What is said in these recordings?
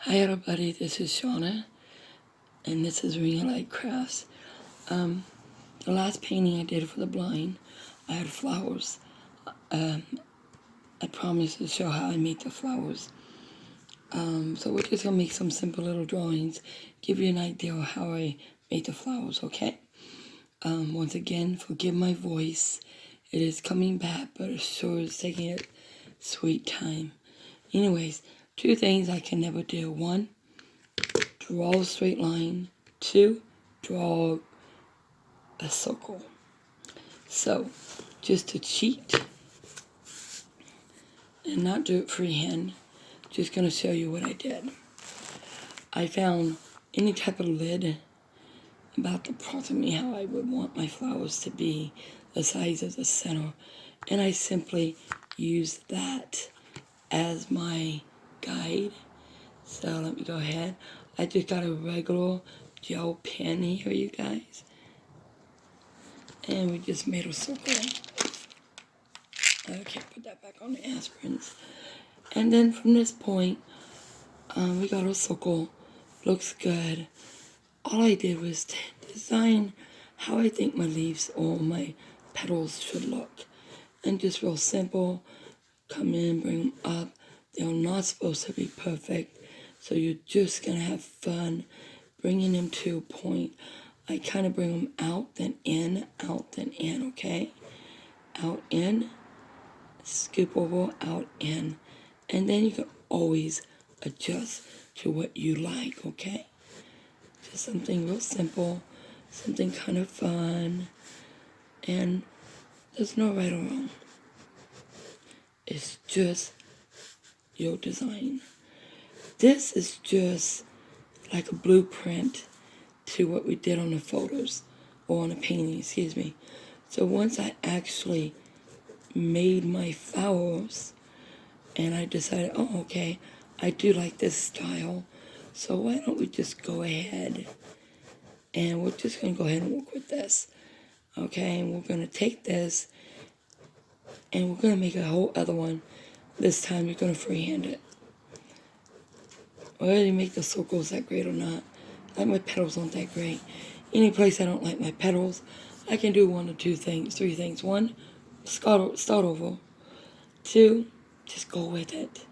Hi everybody, this is Shauna, and this is Ring Light Crafts. The last painting I did for the blind, I had flowers. I promised to show how I made the flowers. So we're just going to make some simple little drawings, give you an idea of how I made the flowers, okay? Once again, forgive my voice. It is coming back, but it sure is taking its sweet time. Anyways, two things I can never do. One, draw a straight line. Two, draw a circle. So, just to cheat and not do it freehand, just going to show you what I did. I found any type of lid about approximately how I would want my flowers to be, the size of the center, and I simply used that as my guide. So let me go ahead. I just got a regular gel pen here, you guys. And we just made a circle. Okay, put that back on the aspirins. And then from this point, we got a circle. Looks good. All I did was design how I think my leaves or my petals should look. And just real simple. Come in, bring them up. They're not supposed to be perfect. So you're just going to have fun bringing them to a point. I kind of bring them out, then in, okay? Out, in, scoop over, out, in. And then you can always adjust to what you like, okay? Just something real simple, something kind of fun, and there's no right or wrong. It's just your design. This is just like a blueprint to what we did on the photos, or on the painting, excuse me. So once I actually made my flowers, and I decided, oh, okay, I do like this style, so why don't we just go ahead, and we're just going to go ahead and work with this, okay, and we're going to take this, and we're going to make a whole other one. This time you're going to freehand it. Whether you make the circles that great or not, like my petals aren't that great. Any place I don't like my petals, I can do one or two things, three things. One, start over. Two, just go with it.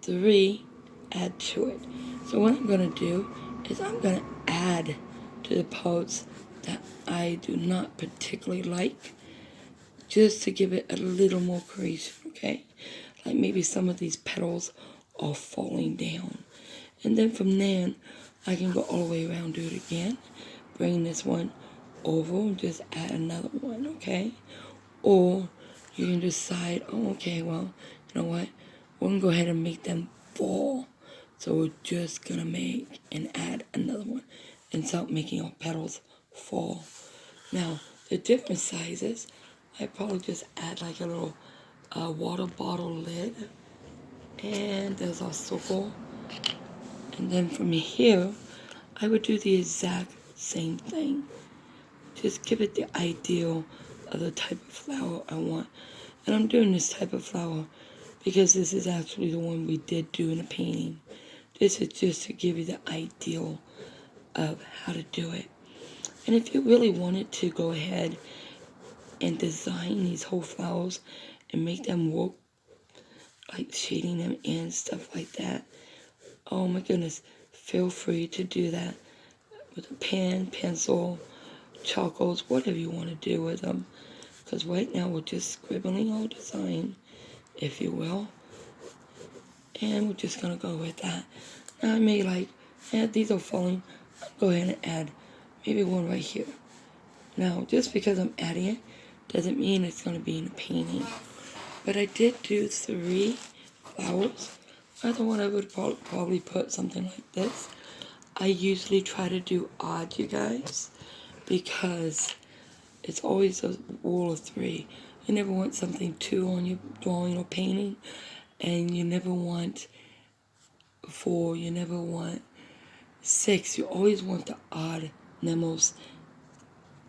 Three, add to it. So what I'm going to do is I'm going to add to the parts that I do not particularly like, just to give it a little more creation, okay? Like maybe some of these petals are falling down. And then from there, I can go all the way around, do it again. Bring this one over and just add another one, okay? Or you can decide, oh, okay, well, you know what? We're going to go ahead and make them fall. So we're just going to make and add another one and start making our petals fall. Now, the different sizes, I probably just add like a little water bottle lid. And there's our circle. And then from here, I would do the exact same thing. Just give it the ideal of the type of flower I want. And I'm doing this type of flower because this is actually the one we did do in the painting. This is just to give you the ideal of how to do it. And if you really wanted to go ahead and design these whole flowers and make them work, like shading them in, stuff like that, oh my goodness, feel free to do that with a pen, pencil, charcoals, whatever you want to do with them. Because right now we're just scribbling our design, if you will. And we're just going to go with that. Now I may like, yeah, these are falling. I'll go ahead and add maybe one right here. Now, just because I'm adding it, doesn't mean it's going to be in a painting. But I did do 3 flowers. Other one I would probably put something like this. I usually try to do odd, you guys, because it's always a rule of 3. You never want something 2 on your drawing or painting, and you never want 4, you never want 6. You always want the odd numbers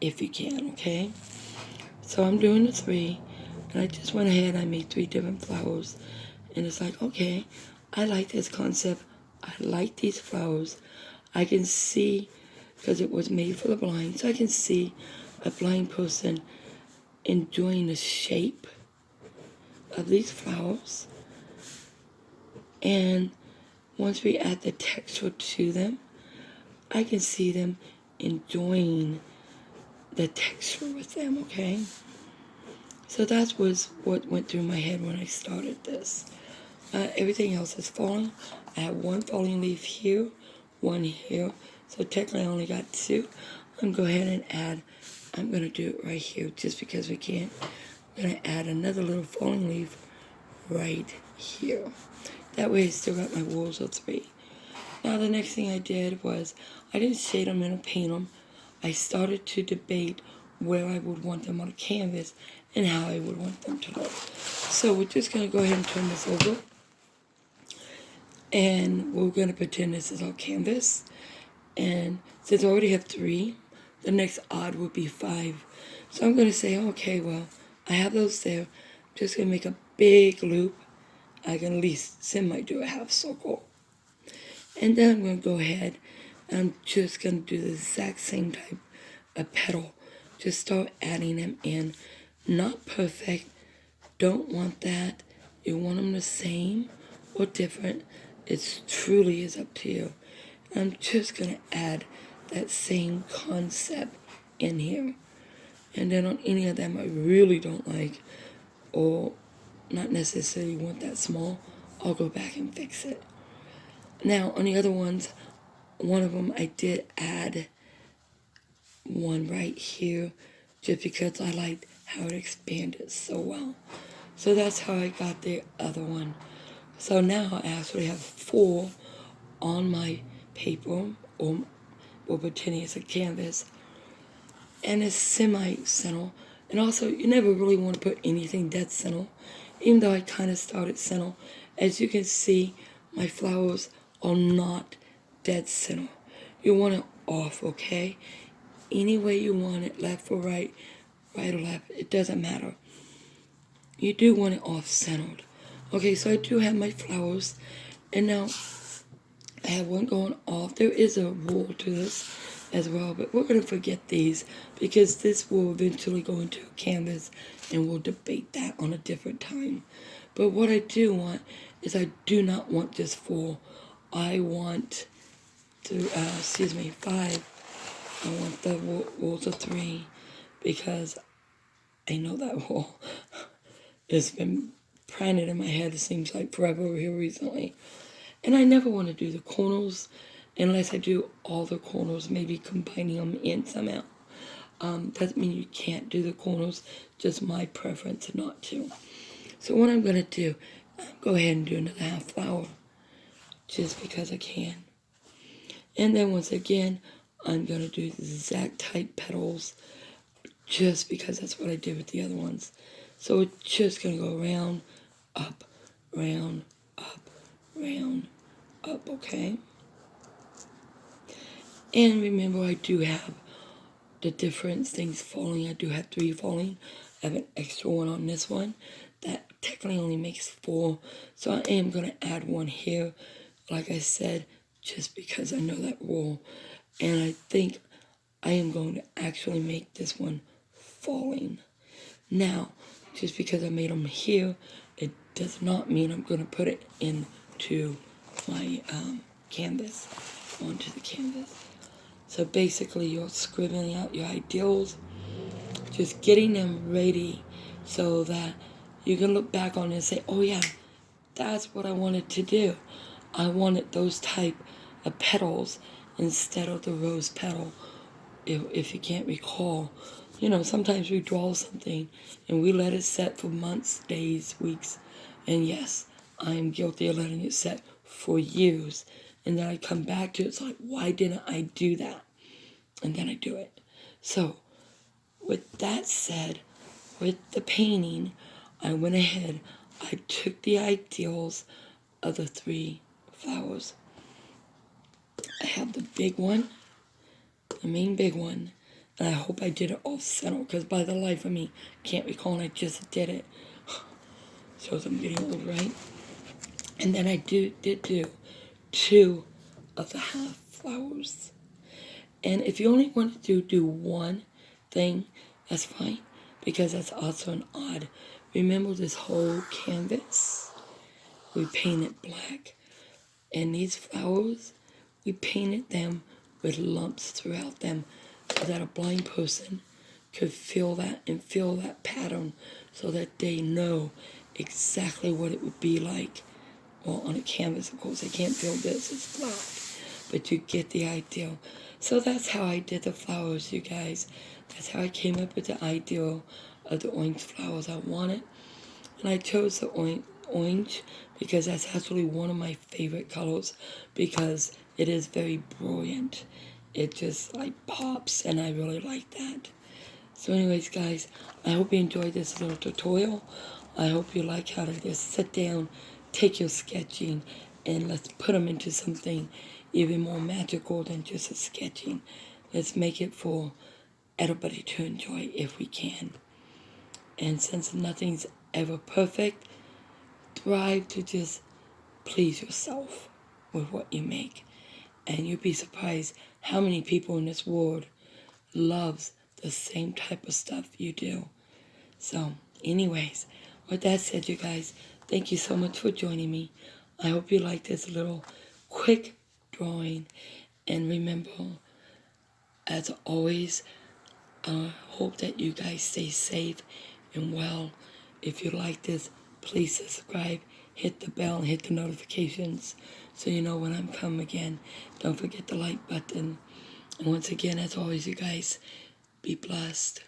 if you can, okay? So I'm doing the 3, and I just went ahead and I made 3 different flowers, and it's like, okay, I like this concept. I like these flowers. I can see, because it was made for the blind, so I can see a blind person enjoying the shape of these flowers. And once we add the texture to them, I can see them enjoying the texture with them, okay? So that was what went through my head when I started this. Everything else is falling. I have one falling leaf here, one here. So technically I only got two. I'm going to go ahead and add, I'm going to do it right here just because we can. I'm going to add another little falling leaf right here. That way I still got my walls of 3. Now the next thing I did was, I didn't shade them and paint them. I started to debate where I would want them on a canvas and how I would want them to look. So we're just going to go ahead and turn this over. And we're going to pretend this is our canvas. And since I already have 3, the next odd would be 5. So I'm going to say, okay, well, I have those there. I'm just going to make a big loop. I can at least semi-do a half circle. And then I'm going to go ahead and I'm just going to do the exact same type of petal. Just start adding them in. Not perfect. Don't want that. You want them the same or different. It truly is up to you. I'm just going to add that same concept in here. And then on any of them I really don't like or not necessarily want that small, I'll go back and fix it. Now on the other ones, one of them I did add one right here just because I liked how it expanded so well. So that's how I got the other one. So now I actually have 4 on my paper, or pretending it's a canvas, and it's semi-center. And also, you never really want to put anything dead center, even though I kind of started center. As you can see, my flowers are not dead center. You want it off, okay? Any way you want it, left or right, right or left, it doesn't matter. You do want it off-centered. Okay, so I do have my flowers, and now I have one going off. There is a rule to this as well, but we're going to forget these because this will eventually go into a canvas, and we'll debate that on a different time. But what I do want is I do not want just 4. I want to, 5. I want the walls of 3 because I know that wall. It's been planted in my head, it seems like forever here recently. And I never want to do the corners unless I do all the corners, maybe combining them in somehow. Doesn't mean you can't do the corners, just my preference not to. So what I'm going to do, go ahead and do another half flower, just because I can. And then once again, I'm going to do the exact type petals, just because that's what I did with the other ones. So it's just going to go round, up, round, up, round, up, okay? And remember, I do have the different things falling. I do have 3 falling. I have an extra one on this one. That technically only makes 4. So I am going to add one here, like I said, just because I know that rule. And I think I am going to actually make this one falling. Now, just because I made them here, it does not mean I'm going to put it into my canvas, onto the canvas. So basically, you're scribbling out your ideals, just getting them ready so that you can look back on it and say, oh yeah, that's what I wanted to do. I wanted those type of petals instead of the rose petal. If you can't recall, you know, sometimes we draw something and we let it set for months, days, weeks. And yes, I am guilty of letting it set for years. And then I come back to it, it's like, why didn't I do that? And then I do it. So, with that said, with the painting, I went ahead, I took the ideals of the 3 flowers. I have the big one, the main big one, and I hope I did it off center, because by the life of me, can't recall, and I just did it. Shows I'm getting old, right? And then I did do 2 of the half flowers. And if you only want to do one thing, that's fine, because that's also an odd. Remember this whole canvas? We painted black. And these flowers, we painted them with lumps throughout them so that a blind person could feel that and feel that pattern so that they know exactly what it would be like. Well, on a canvas, of course, they can't feel this, it's flat, but you get the idea. So that's how I did the flowers, you guys. That's how I came up with the idea of the orange flowers I wanted. And I chose the orange because that's actually one of my favorite colors because it is very brilliant. It just like pops, and I really like that. So anyways, guys, I hope you enjoyed this little tutorial. I hope you like how to just sit down, take your sketching, and let's put them into something even more magical than just a sketching. Let's make it for everybody to enjoy if we can. And since nothing's ever perfect, strive to just please yourself with what you make. And you'd be surprised how many people in this world loves the same type of stuff you do. So, anyways, with that said, you guys, thank you so much for joining me. I hope you like this little quick drawing. And remember, as always, I hope that you guys stay safe and well. If you like this, please subscribe, hit the bell, and hit the notifications so you know when I'm coming again. Don't forget the like button. And once again, as always, you guys, be blessed.